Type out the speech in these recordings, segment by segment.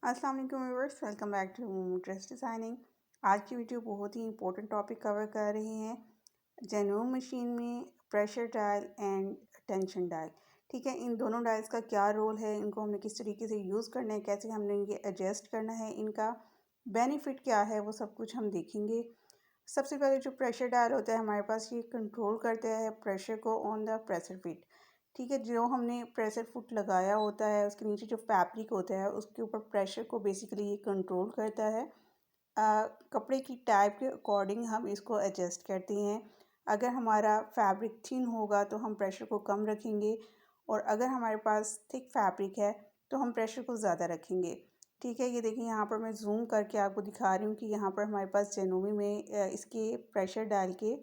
अस्सलाम वालेकुम viewers, welcome back to dress designing. आज की वीडियो बहुत ही इंपॉर्टेंट टॉपिक कवर कर रही हैं। जेन्युइन मशीन में pressure dial and tension dial. ठीक है, इन दोनों डायल्स का क्या रोल है, इनको हमने किस तरीके से यूज़ करना है, कैसे हमने ये एडजस्ट करना है, इनका बेनिफिट क्या है, वो सब कुछ हम देखेंगे। सबसे पहले जो प्रेशर डायल होता है हमारे पास, ये कंट्रोल करता है प्रेशर को ऑन द प्रेशर फिट। ठीक है, जो हमने प्रेशर फुट लगाया होता है उसके नीचे जो फैब्रिक होता है उसके ऊपर प्रेशर को बेसिकली ये कंट्रोल करता है। कपड़े की टाइप के अकॉर्डिंग हम इसको एडजस्ट करते हैं। अगर हमारा फैब्रिक थिन होगा तो हम प्रेशर को कम रखेंगे, और अगर हमारे पास थिक फैब्रिक है तो हम प्रेशर को ज़्यादा रखेंगे। ठीक है, ये देखिए यहाँ पर मैं जूम करके आपको दिखा रही हूँ कि यहाँ पर हमारे पास जेनोमी में इसके प्रेशर डाल के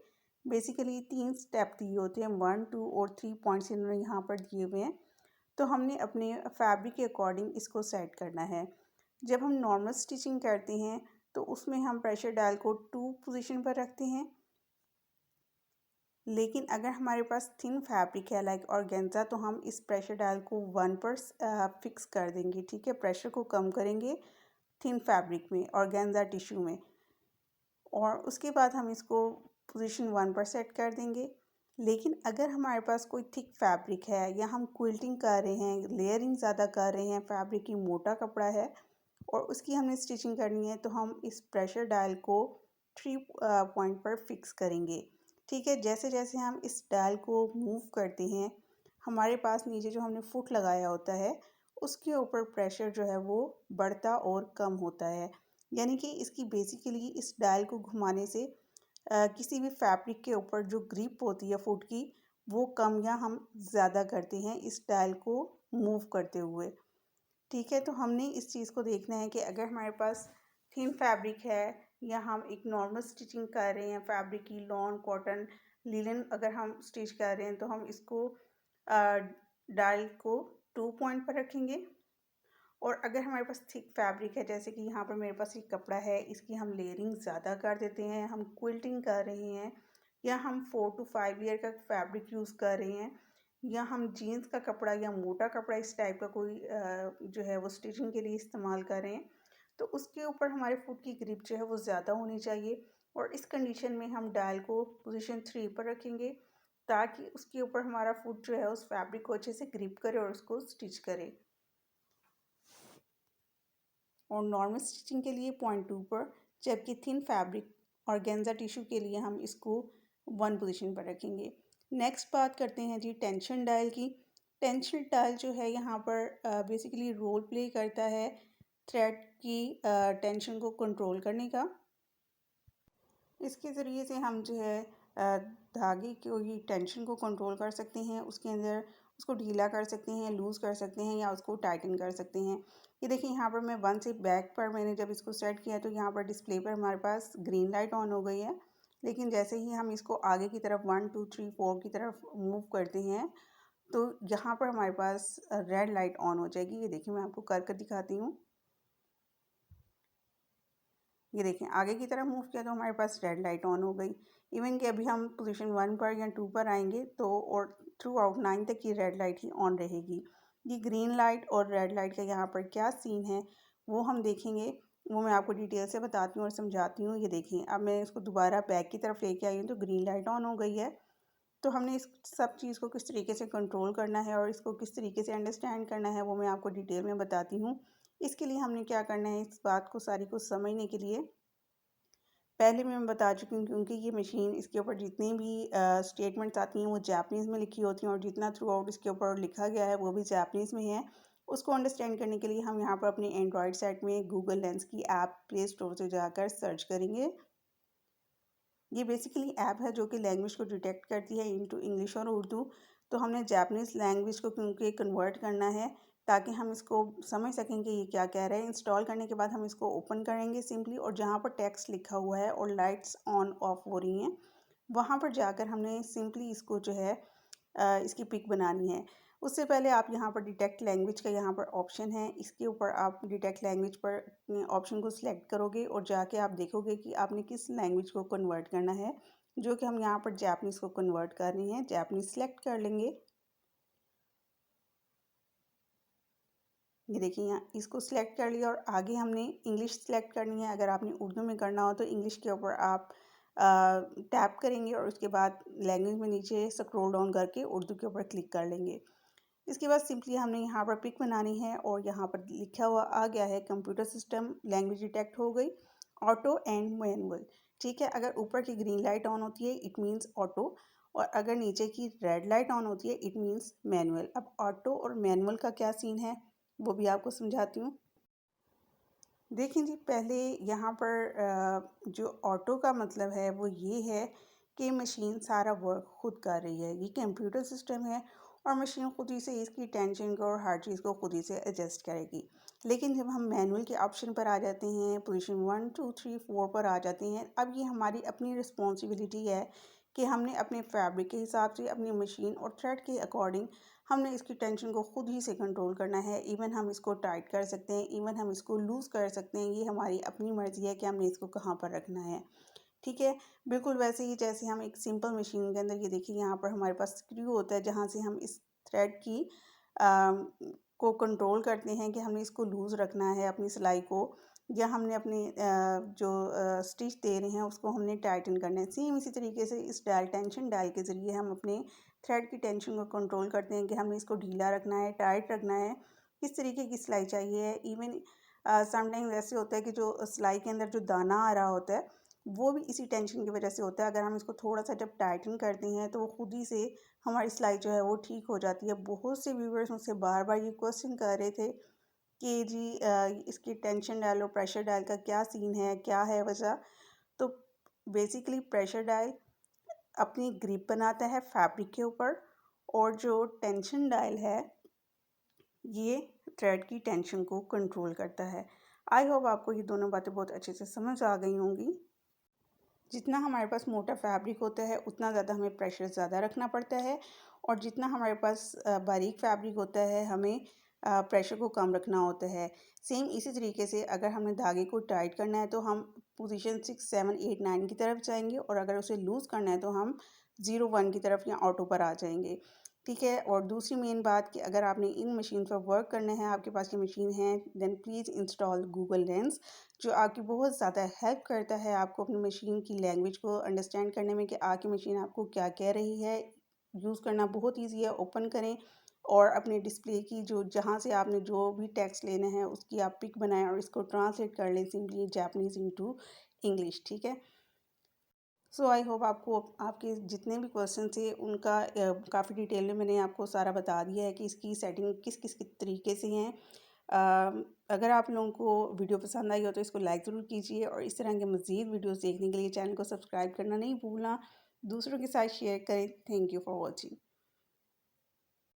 बेसिकली 3 स्टेप दिए होते हैं, 1, 2 और 3 पॉइंट्स इन्होंने यहाँ पर दिए हुए हैं। तो हमने अपने फैब्रिक के अकॉर्डिंग इसको सेट करना है। जब हम नॉर्मल स्टिचिंग करते हैं तो उसमें हम प्रेशर डायल को 2 पोजीशन पर रखते हैं, लेकिन अगर हमारे पास थिन फैब्रिक है लाइक ऑर्गेन्जा तो हम इस प्रेशर डायल को 1 पर फिक्स कर देंगे। ठीक है, प्रेशर को कम करेंगे थिन फैब्रिक में, ऑर्गेन्जा टिश्यू में, और उसके बाद हम इसको पोजीशन 1 पर सेट कर देंगे। लेकिन अगर हमारे पास कोई थिक फैब्रिक है या हम क्विल्टिंग कर रहे हैं, लेयरिंग ज़्यादा कर रहे हैं, फैब्रिक की मोटा कपड़ा है और उसकी हमने स्टिचिंग करनी है, तो हम इस प्रेशर डायल को 3 पॉइंट पर फिक्स करेंगे। ठीक है, जैसे जैसे हम इस डायल को मूव करते हैं हमारे पास नीचे जो हमने फुट लगाया होता है उसके ऊपर प्रेशर जो है वो बढ़ता और कम होता है। यानी कि इसकी बेसिकली इस डायल को घुमाने से किसी भी फैब्रिक के ऊपर जो ग्रिप होती है फुट की वो कम या हम ज़्यादा करते हैं इस डायल को मूव करते हुए। ठीक है, तो हमने इस चीज़ को देखना है कि अगर हमारे पास थिन फैब्रिक है या हम एक नॉर्मल स्टिचिंग कर रहे हैं फैब्रिक की, लॉन, कॉटन, लिनन अगर हम स्टिच कर रहे हैं तो हम इसको डायल को 2 पॉइंट पर रखेंगे। और अगर हमारे पास थिक फैब्रिक है, जैसे कि यहाँ पर मेरे पास एक कपड़ा है, इसकी हम लेयरिंग ज़्यादा कर देते हैं, हम क्विल्टिंग कर रहे हैं या हम 4 to 5 लेयर का फैब्रिक यूज़ कर रहे हैं, या हम जीन्स का कपड़ा या मोटा कपड़ा इस टाइप का कोई जो है वो स्टिचिंग के लिए इस्तेमाल कर रहे हैं, तो उसके ऊपर हमारे फुट की ग्रिप जो है वो ज़्यादा होनी चाहिए। और इस कंडीशन में हम डायल को पोजीशन 3 पर रखेंगे ताकि उसके ऊपर हमारा फुट जो है उस फैब्रिक को अच्छे से ग्रिप करे और उसको स्टिच करे। और नॉर्मल स्टिचिंग के लिए 0.2 पर, जबकि थिन फैब्रिक ऑर्गेन्जा टिश्यू के लिए हम इसको 1 पोजीशन पर रखेंगे। नेक्स्ट बात करते हैं जी टेंशन डायल की। टेंशन डायल जो है यहाँ पर बेसिकली रोल प्ले करता है थ्रेड की टेंशन को कंट्रोल करने का। इसके ज़रिए से हम जो है धागे की टेंशन को कंट्रोल कर सकते हैं, उसके अंदर उसको ढीला कर सकते हैं, लूज़ कर सकते हैं या उसको टाइटन कर सकते हैं। ये देखिए यहाँ पर मैं 1 से बैक पर मैंने जब इसको सेट किया तो यहाँ पर डिस्प्ले पर हमारे पास ग्रीन लाइट ऑन हो गई है, लेकिन जैसे ही हम इसको आगे की तरफ 1 2 3 4 की तरफ मूव करते हैं तो यहाँ पर हमारे पास रेड लाइट ऑन हो जाएगी। ये देखिए मैं आपको कर दिखाती हूँ। ये देखें आगे की तरफ मूव किया तो हमारे पास रेड लाइट ऑन हो गई। इवन कि अभी हम पोजीशन 1 पर या 2 पर आएंगे तो और थ्रू आउट 9 तक ये रेड लाइट ही ऑन रहेगी। ये ग्रीन लाइट और रेड लाइट का यहाँ पर क्या सीन है वो हम देखेंगे, वो मैं आपको डिटेल से बताती हूँ और समझाती हूँ। ये देखें अब मैं इसको दोबारा बैक की तरफ लेके आई हूँ तो ग्रीन लाइट ऑन हो गई है। तो हमने इस सब चीज़ को किस तरीके से कंट्रोल करना है और इसको किस तरीके से अंडरस्टैंड करना है वो मैं आपको डिटेल में बताती हूँ। इसके लिए हमने क्या करना है, इस बात को सारी को समझने के लिए पहले मैं बता चुकी हूँ, क्योंकि ये मशीन इसके ऊपर जितनी भी स्टेटमेंट्स आती हैं वो जापानीज़ में लिखी होती हैं और जितना थ्रू आउट इसके ऊपर लिखा गया है वो भी जापानीज़ में है। उसको अंडरस्टैंड करने के लिए हम यहाँ पर अपने एंड्रॉयड सेट में गूगल लेंस की ऐप प्ले स्टोर से जाकर सर्च करेंगे। ये बेसिकली ऐप है जो कि लैंग्वेज को डिटेक्ट करती है इनटू इंग्लिश और उर्दू। तो हमने जापानीज़ लैंग्वेज को क्योंकि कन्वर्ट करना है ताकि हम इसको समझ सकें कि ये क्या कह रहे हैं। इंस्टॉल करने के बाद हम इसको ओपन करेंगे सिंपली, और जहाँ पर टेक्स्ट लिखा हुआ है और लाइट्स ऑन ऑफ हो रही हैं वहाँ पर जाकर हमने सिंपली इसको जो है इसकी पिक बनानी है। उससे पहले आप यहाँ पर डिटेक्ट लैंग्वेज का यहाँ पर ऑप्शन है, इसके ऊपर आप डिटेक्ट लैंग्वेज पर ऑप्शन को सिलेक्ट करोगे और जाके आप देखोगे कि आपने किस लैंग्वेज को कन्वर्ट करना है, जो कि हम यहाँ पर जापानीज़ को कन्वर्ट कर रहे हैं। जापानीज़ सेलेक्ट कर लेंगे। ये देखिए यहाँ इसको सिलेक्ट कर लिया और आगे हमने इंग्लिश सिलेक्ट करनी है। अगर आपने उर्दू में करना हो तो इंग्लिश के ऊपर आप टैप करेंगे और उसके बाद लैंग्वेज में नीचे स्क्रॉल डाउन करके उर्दू के ऊपर क्लिक कर लेंगे। इसके बाद सिंपली हमने यहाँ पर पिक बनानी है और यहाँ पर लिखा हुआ आ गया है कंप्यूटर सिस्टम लैंग्वेज डिटेक्ट हो गई, ऑटो एंड मैनुअल। ठीक है, अगर ऊपर की ग्रीन लाइट ऑन होती है इट मीन्स ऑटो, और अगर नीचे की रेड लाइट ऑन होती है इट मीन्स मैनुअल। अब ऑटो और मैनुअल का क्या सीन है वो भी आपको समझाती हूँ। देखिए जी, पहले यहाँ पर जो ऑटो का मतलब है वो ये है कि मशीन सारा वर्क खुद कर रही है। ये कंप्यूटर सिस्टम है और मशीन खुद ही से इसकी टेंशन को और हर चीज़ को खुद ही से एडजस्ट करेगी। लेकिन जब हम मैनुअल के ऑप्शन पर आ जाते हैं, पोजीशन 1 2 3 4 पर आ जाते हैं, अब ये हमारी अपनी रिस्पॉन्सिबिलिटी है कि हमने अपने फैब्रिक के हिसाब से अपनी मशीन और थ्रेड के अकॉर्डिंग हमने इसकी टेंशन को खुद ही से कंट्रोल करना है। इवन हम इसको टाइट कर सकते हैं, इवन हम इसको लूज़ कर सकते हैं। ये हमारी अपनी मर्ज़ी है कि हमने इसको कहाँ पर रखना है। ठीक है, बिल्कुल वैसे ही जैसे हम एक सिंपल मशीन के अंदर ये देखिए यहाँ पर हमारे पास स्क्रू होता है जहाँ से हम इस थ्रेड की को कंट्रोल करते हैं कि हमने इसको लूज़ रखना है अपनी सिलाई को, या हमने अपनी जो स्टिच दे रहे हैं उसको हमने टाइटन करना है। सेम इसी तरीके से इस डायल टेंशन डायल के ज़रिए हम अपने थ्रेड की टेंशन को कंट्रोल करते हैं कि हमने इसको ढीला रखना है, टाइट रखना है, किस तरीके की सिलाई चाहिए है। इवन समटाइम्स ऐसे होता है कि जो सिलाई के अंदर जो दाना आ रहा होता है वो भी इसी टेंशन की वजह से होता है। अगर हम इसको थोड़ा सा जब टाइटन करते हैं तो वो खुद ही से हमारी सिलाई जो है वो ठीक हो जाती है। बहुत से व्यूवर्स मुझसे बार बार ये क्वेश्चन कर रहे थे कि जी इसकी टेंशन डायल और प्रेशर डायल का क्या सीन है, क्या है वजह। तो बेसिकली प्रेशर डायल अपनी ग्रिप बनाता है फैब्रिक के ऊपर, और जो टेंशन डायल है ये थ्रेड की टेंशन को कंट्रोल करता है। आई होप आपको ये दोनों बातें बहुत अच्छे से समझ आ गई होंगी। जितना हमारे पास मोटा फैब्रिक होता है उतना ज़्यादा हमें प्रेशर ज़्यादा रखना पड़ता है, और जितना हमारे पास बारीक फैब्रिक होता है हमें प्रेशर को कम रखना होता है। सेम इसी तरीके से अगर हमने धागे को टाइट करना है तो हम पोजीशन 6 7 8 9 की तरफ जाएंगे, और अगर उसे लूज़ करना है तो हम 0 1 की तरफ या ऑटो पर आ जाएंगे। ठीक है, और दूसरी मेन बात कि अगर आपने इन मशीन पर वर्क करना है, आपके पास ये मशीन है, then please install Google Lens, जो आपकी बहुत ज़्यादा हेल्प करता है आपको अपनी मशीन की लैंग्वेज को अंडरस्टैंड करने में कि आपकी मशीन आपको क्या कह रही है। यूज़ करना बहुत ईजी है। ओपन करें और अपने डिस्प्ले की जो जहाँ से आपने जो भी टेक्स्ट लेना है उसकी आप पिक बनाएं और इसको ट्रांसलेट कर लें सिंपली जापानीज़ इनटू इंग्लिश। ठीक है, सो आई होप आपको आपके जितने भी क्वेश्चन थे उनका काफ़ी डिटेल में मैंने आपको सारा बता दिया है कि इसकी सेटिंग किस किस तरीके से हैं। अगर आप लोगों को वीडियो पसंद आई हो तो इसको लाइक ज़रूर कीजिए, और इस तरह के मज़ीद वीडियोस देखने के लिए चैनल को सब्सक्राइब करना नहीं भूलना, दूसरों के साथ शेयर करें। Thank you for watching.